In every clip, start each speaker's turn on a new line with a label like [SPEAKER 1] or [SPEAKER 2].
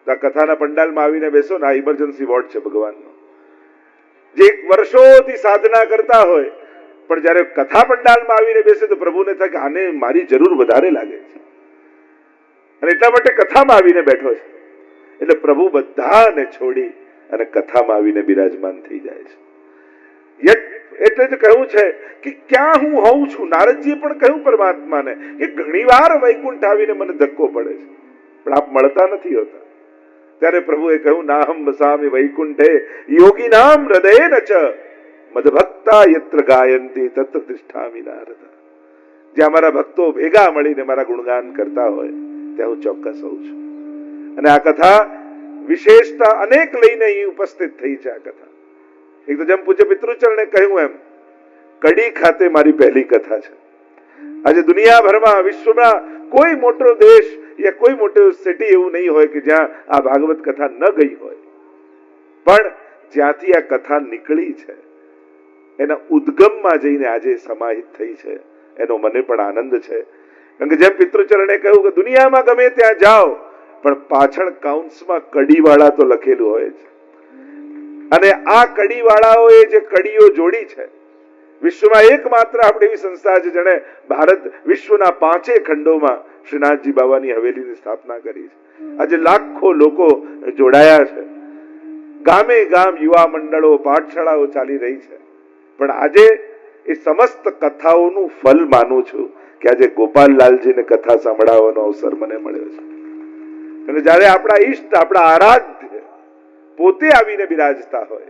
[SPEAKER 1] તો આ કથાના પંડાલમાં આવીને બેસો ને, આ ઇમરજન્સી વોર્ડ છે ભગવાનનો. જે વર્ષોથી સાધના કરતા હોય પણ જયારે કથા પંડાલમાં આવીને બેસે તો પ્રભુને થાય કે આને મારી જરૂર વધારે લાગે છે, અને એટલા માટે કથામાં આવીને બેઠો છે. એટલે પ્રભુ બધાને છોડી અને કથામાં આવીને બિરાજમાન થઈ જાય છે. એટલે જ કહ્યું છે કે ક્યાં હું હોઉં છું. નારદજીએ પણ કહ્યું પરમાત્માને કે ઘણી વાર વૈકુંઠ આવીને મને ધક્કો પડે છે, પણ આપ મળતા નથી હોતા. ત્યારે પ્રભુએ કહ્યું, નાહમ વસામિ વૈકુંઠે યોગી નામ હૃદય ન ચ મદભક્તા યત્ર ગાયંતી તત્ર તિષ્ઠામિ નારદ. જ્યાં મારા ભક્તો ભેગા મળીને મારા ગુણગાન કરતા હોય ત્યાં હું ચોક્કસ હોઉં છું. અને આ કથા વિશેષતા અનેક લઈને અહીં ઉપસ્થિત થઈ છે. આ કથા એક તો જેમ પૂજ્ય પિતૃચરણે કહ્યું એમ કડી ખાતે મારી પહેલી કથા છે. આજે દુનિયાભરમાં વિશ્વમાં કોઈ મોટો દેશ યા કોઈ મોટો સિટી એવું નહીં હોય કે જ્યાં આ ભાગવત કથા ન ગઈ હોય, પણ જ્યાંથી આ કથા નીકળી છે એના ઉદ્ગમમાં જઈને આજે સમાહિત થઈ છે, એનો મને પણ આનંદ છે. કારણ કે જેમ પિતૃચરણે કહ્યું કે દુનિયામાં ગમે ત્યાં જાઓ પણ પાછળ કાઉન્સમાં કડીવાળા તો લખેલું હોય છે. અને આ કડીવાળાઓએ જે કડીઓ જોડી છે, વિશ્વમાં એકમાત્ર આપણે એવી સંસ્થા છે જેણે ભારત વિશ્વના 5 ખંડોમાં શ્રીનાથજી બાબાની હવેલીની સ્થાપના કરી છે. આજે લાખો લોકો જોડાયા છે. ગામે ગામ યુવા મંડળો, પાઠશાળાઓ ચાલી રહી છે. પણ આજે એ સમસ્ત કથાઓનું ફલ માનું છું કે આજે ગોપાલલાલજીને કથા સાંભળવાનો અવસર મને મળ્યો છે. અને જયારે આપણા ઈષ્ટ, આપણા આરાધ્ય પોતે આવીને બિરાજતા હોય,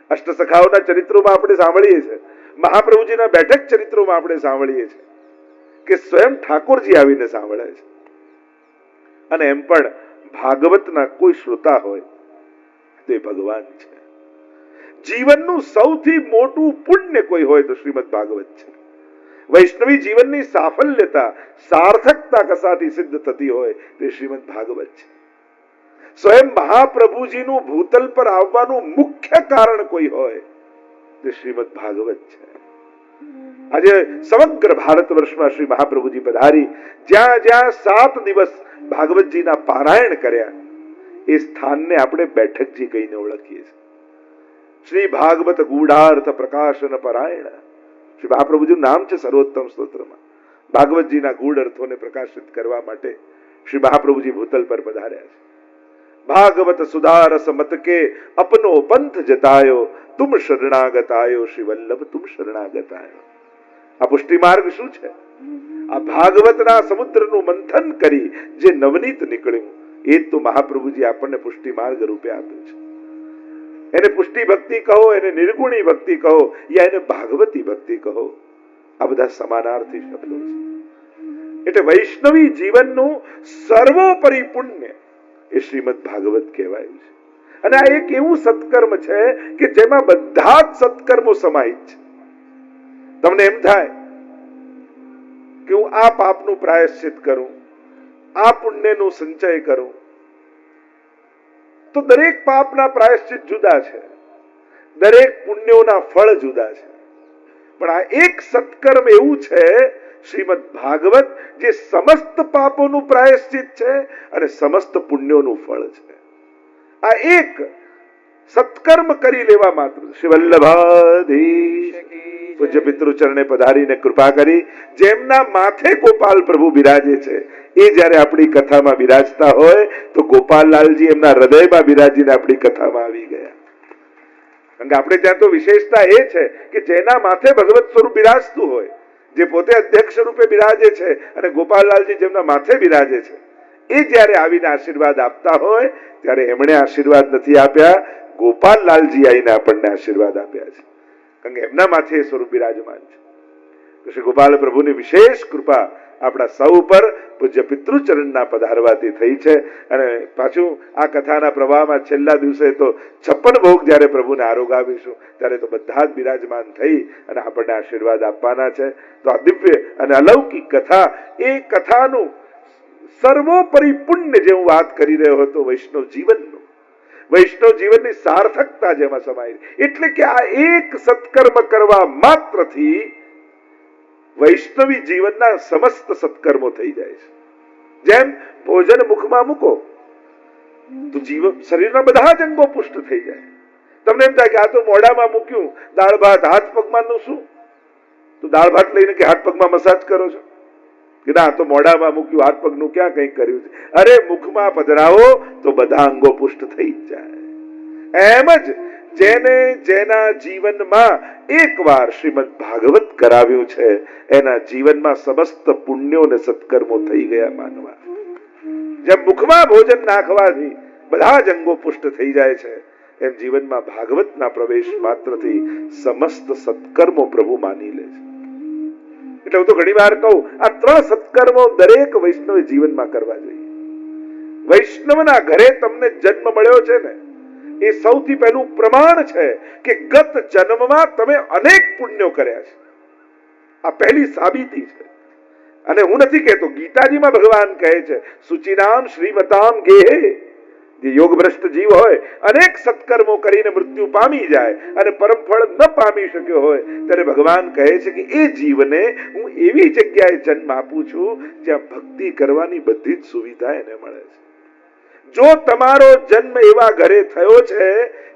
[SPEAKER 1] અષ્ટસખાઓના ચરિત્રોમાં આપણે સાંભળીએ છીએ, મહાપ્રભુજીના બેઠક ચરિત્રોમાં આપણે સાંભળીએ છીએ કે સ્વયં ઠાકોરજી આવીને સાંભળે છે. અને એમ પણ ભાગવતના કોઈ શ્રોતા હોય તે ભગવાન છે. જીવનનું સૌથી મોટું પુણ્ય કોઈ હોય તો શ્રીમદ ભાગવત છે. વૈષ્ણવી જીવનની સાફલ્યતા, સાર્થકતા કસાથી સિદ્ધ થતી હોય તે શ્રીમદ ભાગવત છે. સ્વયં મહાપ્રભુજીનું ભૂતલ પર આવવાનું મુખ્ય કારણ કોઈ હોય તે શ્રીમદ ભાગવત છે. આજે સમગ્ર ભારત વર્ષમાં શ્રી મહાપ્રભુજી પધારી જ્યાં જ્યાં 7 દિવસ ભાગવતજીના પારાયણ કર્યા એ સ્થાનને આપણે બેઠકજી કહીને ઓળખીએ છીએ. શ્રી ભાગવત ગૂઢાર્થ પ્રકાશન પરાયણ શ્રી મહાપ્રભુજીનું નામ છે સર્વોત્તમ સ્તોત્રમાં. ભાગવતજીના ગૂઢ અર્થોને પ્રકાશિત કરવા માટે શ્રી મહાપ્રભુજી ભૂતલ પર પધાર્યા છે. ભાગવત સુધારસ મત કે અપનો પંથ જતાયો તુમ શરણાગતાયો શ્રી વલ્લભ તુમ શરણાગતાયો. આ પુષ્ટિ માર્ગ શું છે? આ ભાગવતના સમુદ્રનું મંથન કરી જે નવનીત નીકળ્યું એ તો મહાપ્રભુજી આપણને પુષ્ટિ માર્ગ રૂપે આપ્યું છે. એને પુષ્ટિ ભક્તિ કહો, એને નિર્ગુણી ભક્તિ કહો યા એને ભાગવતી ભક્તિ કહો, આ બધા સમાનાર્થી શબ્દો છે. એટલે વૈષ્ણવી જીવનનું સર્વોપરી પુણ્ય એ શ્રીમદ ભાગવત કહેવાયું છે. અને આ એક એવું સત્કર્મ છે કે જેમાં બધા જ સત્કર્મો સમાહિત છે. તમને એમ થાય કે હું આ પાપનું પ્રાયશ્ચિત કરું, આ પુણ્યનું સંચય કરું, તો દરેક પાપના પ્રાયશ્ચિત જુદા છે, દરેક પુણ્યોના ફળ જુદા છે. પણ આ એક સત્કર્મ એવું છે શ્રીમદ ભાગવત જે સમસ્ત પાપોનું પ્રાયશ્ચિત છે અને સમસ્ત પુણ્યોનું ફળ છે. આ એક સત્કર્મ કરી લેવા માત્ર શ્રી વલ્લભાધીશ પૂજ્ય પિતૃચરણે પધારીને કૃપા કરી. જેમના માથે ગોપાલ પ્રભુ બિરાજે છે એ જયારે આપણી કથામાં બિરાજતા હોય તો ગોપાલલાલજી એમના હૃદયમાં બિરાજીને આપણી કથામાં આવી ગયા. કારણ કે આપણે ત્યાં તો વિશેષતા એ છે કે જેના માથે ભગવત સ્વરૂપ બિરાજતું હોય, જે પોતે અધ્યક્ષ રૂપે બિરાજે છે અને ગોપાલલાલજી જેમના માથે બિરાજે છે એ જયારે આવીને આશીર્વાદ આપતા હોય ત્યારે એમણે આશીર્વાદ નથી આપ્યા, ગોપાલલાલજી આવીને આપણને આશીર્વાદ આપ્યા છે. કારણ કે એમના માથે એ સ્વરૂપ બિરાજમાન છે. શ્રી ગોપાલ પ્રભુની વિશેષ કૃપા આપણા સૌ પર પૂજ્ય પિતૃચરણના પધારવાથી થઈ છે. અને પાછું આ કથાના પ્રવાહમાં છેલ્લા દિવસે તો 56 ભોગ જયારે પ્રભુને આરોગાવીશું ત્યારે તો બધા જ બિરાજમાન થઈ અને આપણને આશીર્વાદ આપવાના છે. તો આ દિવ્ય અને અલૌકિક કથા, એ કથાનું સર્વોપરી પુણ્ય જે હું વાત કરી રહ્યો હતો વૈષ્ણવ જીવનનું, વૈષ્ણવ જીવનની સાર્થકતા જેમાં સમાય. એટલે કે આ એક સત્કર્મ કરવા માત્રથી વૈષ્ણવી જીવનના સમસ્ત સત્કર્મો થઈ જાય છે. જેમ ભોજન મુખમાં મૂકો, તો શરીરના બધા જ અંગો પુષ્ટ થઈ જાય. તમને એમ થાય કે આ તો મોઢામાં મૂક્યું દાળ ભાત, હાથ પગમાં નું શું? તો દાળ ભાત લઈને કે હાથ પગમાં મસાજ કરો છો કે ના, તો મોઢામાં મૂક્યું, હાથ પગનું ક્યાં કંઈક કર્યું છે? અરે મુખમાં પધરાવો તો બધા અંગો પુષ્ટ થઈ જ જાય. એમ જ જેને જેના જીવનમાં એકવાર શ્રીમદ ભાગવત કરાવ્યું છે એના જીવનમાં સમસ્ત પુણ્યો અને સત્કર્મો થઈ ગયા માનવા. જેમ મુખમાં ભોજન નાખવાથી બધા જ અંગો પુષ્ટ થઈ જાય છે, એમ જીવનમાં ભાગવતના પ્રવેશ માત્રથી સમસ્ત સત્કર્મો પ્રભુ માની લે છે. એટલે હું તો ઘણી વાર કહું, આ 3 સત્કર્મો દરેક વૈષ્ણવે જીવનમાં કરવા જોઈએ. વૈષ્ણવના ઘરે તમને જન્મ મળ્યો છે ને, એ સૌથી પહેલું પ્રમાણ છે કે ગત જન્મમાં તમે અનેક પુણ્યો કર્યા છે. આ પહેલી સાબિતી છે. અને હું નથી કહેતો, ગીતાજીમાં ભગવાન કહે છે સુચિનામ શ્રીમતામ ગેહે. જે યોગ ભ્રષ્ટ જીવ હોય, અનેક સત્કર્મો કરીને મૃત્યુ પામી જાય અને પરમ ફળ ન પામી શક્યો હોય, ત્યારે ભગવાન કહે છે કે એ જીવને હું એવી જગ્યાએ જન્મ આપું છું જ્યાં ભક્તિ કરવાની બધી જ સુવિધા એને મળે છે. જો તમારો જન્મ એવા ઘરે થયો છે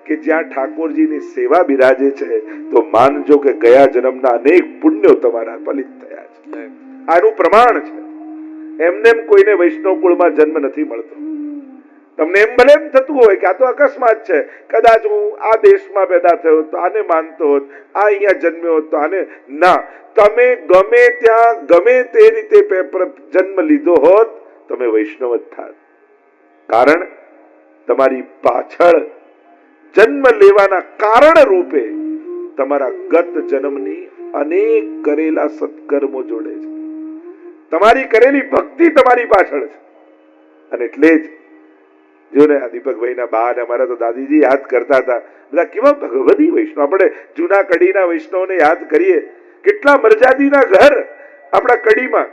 [SPEAKER 1] કે જ્યાં ઠાકોરજીની સેવા બિરાજે છે, તો માનજો કે ગયા જન્મના અનેક પુણ્યો તમારા ફલિત થયા છે. આનું પ્રમાણ છે. એમને એમ કોઈને વૈષ્ણવ કુળમાં જન્મ નથી મળતો. તમને એમ ભલે એમ થતું હોય કે આ તો અકસ્માત છે, કદાચ હું આ દેશમાં પેદા થયો તો આને માનતો હોત, આ અહીંયા જન્મ્યો હોત તો આને ના. તમે ગમે ત્યાં ગમે તે રીતે જન્મ લીધો હોત, તમે વૈષ્ણવ જ થાત. કારણ તમારી પાછળ જન્મ લેવાના કારણ રૂપે તમારા ગત જન્મની અનેક કરેલા સત્કર્મો જોડે છે. તમારી કરેલી ભક્તિ તમારી પાછળ છે. અને એટલે જ જો ને દીપકભાઈના બા ને અમારા તો દાદીજી યાદ કરતા હતા, બધા કેવા ભગવદી વૈષ્ણવ. આપણે જૂના કડીના વૈષ્ણવને યાદ કરીએ, કેટલા મરજાદીના ઘર આપણા કડીમાં,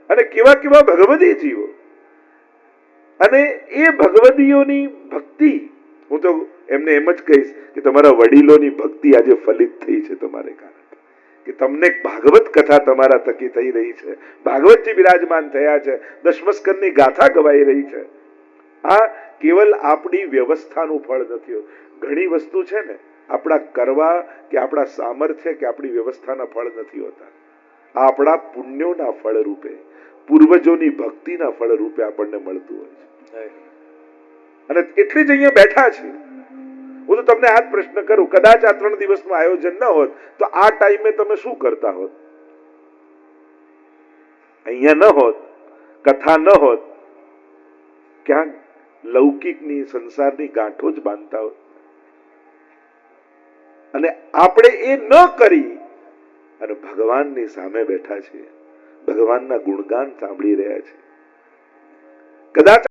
[SPEAKER 1] અને કેવા કેવા ભગવદી જીવો. અને એ ભગવદીઓની ભક્તિ, હું તો એમને એમ જ કહીશ કે તમારા વડીલોની ભક્તિ આજે ફલિત થઈ છે તમારે કારણે, કે તમને ભાગવત કથા તમારા થકી થઈ રહી છે, ભાગવતજી બિરાજમાન થયા છે, દશમસ્કંદની ગાથા ગવાઈ રહી છે. આ કેવલ આપણી વ્યવસ્થાનું ફળ નથી. ઘણી વસ્તુ છે ને આપણા કરવા કે આપણા સામર્થ્ય કે આપણી વ્યવસ્થાના ફળ નથી હોતા. આપણા પુણ્યોના ફળ રૂપે, પૂર્વજોની ભક્તિના ફળ રૂપે આપણને મળતું હોય છે. અને એટલે જ અહીંયા બેઠા છે. હું તો તમને આ જ પ્રશ્ન કરું, કદાચ આ 3 દિવસનું આયોજન ન હોત તો આ ટાઈમે તમે શું કરતા હોત? અહીંયા ન હોત, કથા ન હોત, ક્યાંક લૌકિકની સંસારની ગાંઠો જ બાંધતા હોત. અને આપણે એ ન કરી અને ભગવાનની સામે બેઠા છીએ, ભગવાનના ગુણગાન સાંભળી રહ્યા છીએ. કદાચ